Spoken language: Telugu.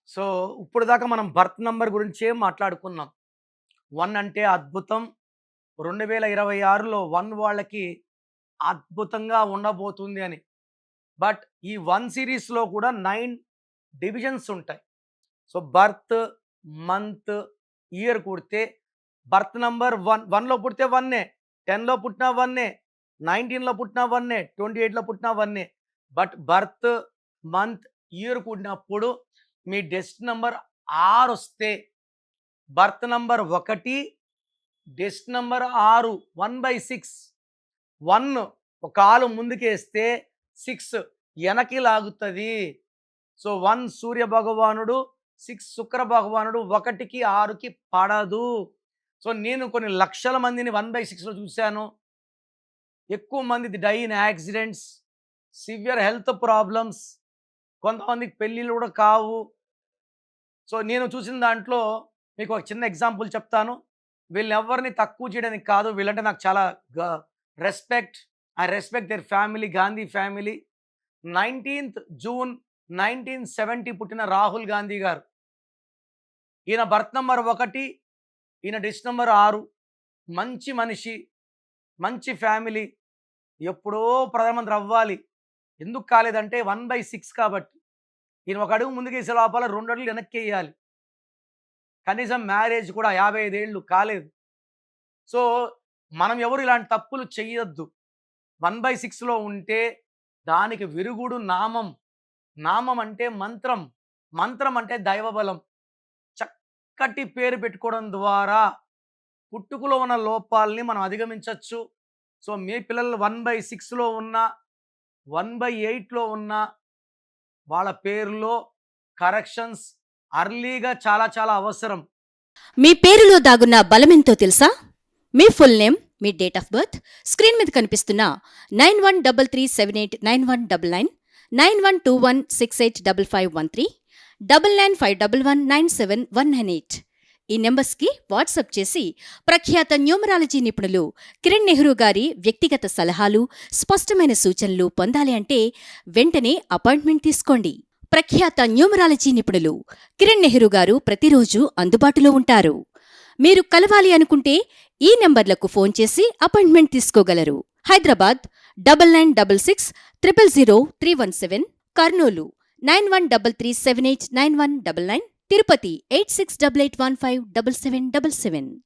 సో, ఇప్పుడు దాకా మనం బర్త్ నంబర్ గురించే మాట్లాడుకున్నాం. 1 అంటే అద్భుతం. 2026లో 1 వాళ్ళకి అద్భుతంగా ఉండబోతుంది అని. బట్ ఈ 1 సీరీస్‌లో కూడా 9 డివిజన్స్ ఉంటాయి. సో, బర్త్, మంత్, ఇయర్ కూడితే బర్త్ నంబర్ 1లో పుడితే 1 10లో పుట్టినా 1 19లో పుట్టినా 1 28లో పుట్టినా 1 బట్ బర్త్, మంత్, ఇయర్ కూడినప్పుడు మీ డెస్టినీ నంబర్ 6 వస్తే బర్త్ నంబర్ 1 డెస్టినీ నంబర్ 6 1/6 1 ఒక కాలు ముందుకేస్తే 6 వెనక్కి లాగుతది. సో, 1 సూర్య భగవానుడు, 6 శుక్ర భగవానుడు 1కి 6కి పడదు. సో, నేను కొన్ని లక్షల మందిని 1/6లో చూసాను. ఎక్కువ మందిది die in accidents, severe health problems, కొంతమందికి పెళ్ళిళ్ళు కూడా కావు. సో, నేను చూసిన దాంట్లో మీకు ఒక చిన్న ఎగ్జాంపుల్ చెప్తాను. వీళ్ళెవ్వరిని తక్కువ చేయడానికి కాదు. వీళ్ళంటే నాకు చాలా గ respect. I respect their family, Gandhi family. 19థ్ జూన్ 1970 పుట్టిన రాహుల్ గాంధీ గారు. ఈయన బర్త్ నంబర్ 1, ఈయన డెసిషన్ నంబర్ 6. మంచి మనిషి, మంచి ఫ్యామిలీ. ఎప్పుడో ప్రధానమంత్రి అవ్వాలి. ఎందుకు కాలేదంటే 1/6 కాబట్టి. ఈయన ఒక అడుగు ముందుకేసే లోపల 2 అడుగులు వెనక్కేయాలి. కనీసం మ్యారేజ్ కూడా 55 ఏళ్ళు కాలేదు. సో, మనం ఎవరు ఇలాంటి తప్పులు చెయ్యొద్దు. 1/6లో ఉంటే దానికి విరుగుడు నామం. నామం అంటే మంత్రం. మంత్రం అంటే దైవబలం. చక్కటి పేరు పెట్టుకోవడం ద్వారా పుట్టుకలో ఉన్న లోపాల్ని మనం అధిగమించొచ్చు. సో, మీ పిల్లలు 1/6లో ఉన్న, 1/8లో ఉన్న వాళ్ళ పేరులో కరెక్షన్స్ అర్లీగా చాలా చాలా అవసరం. మీ పేరులో దాగున్న బలమెంతో తెలుసా? మీ ఫుల్ నేమ్, మీ డేట్ ఆఫ్ బర్త్, స్క్రీన్ మీద కనిపిస్తున్న 9133789199, 9121685513, 9951197198 ఈ నెంబర్స్కి వాట్సాప్ చేసి ప్రఖ్యాత న్యూమరాలజీ నిపుణులు కిరణ్ నెహ్రూ గారి వ్యక్తిగత సలహాలు, స్పష్టమైన సూచనలు పొందాలి అంటే వెంటనే అపాయింట్మెంట్ తీసుకోండి. ప్రఖ్యాత న్యూమరాలజీ నిపుణులు కిరణ్ నెహ్రూ గారు ప్రతిరోజు అందుబాటులో ఉంటారు. మీరు కలవాలి అనుకుంటే ఈ నెంబర్లకు ఫోన్ చేసి అపాయింట్మెంట్ తీసుకోగలరు. హైదరాబాద్ 9966000317, కర్నూలు 9133789199, తిరుపతి 8688157777.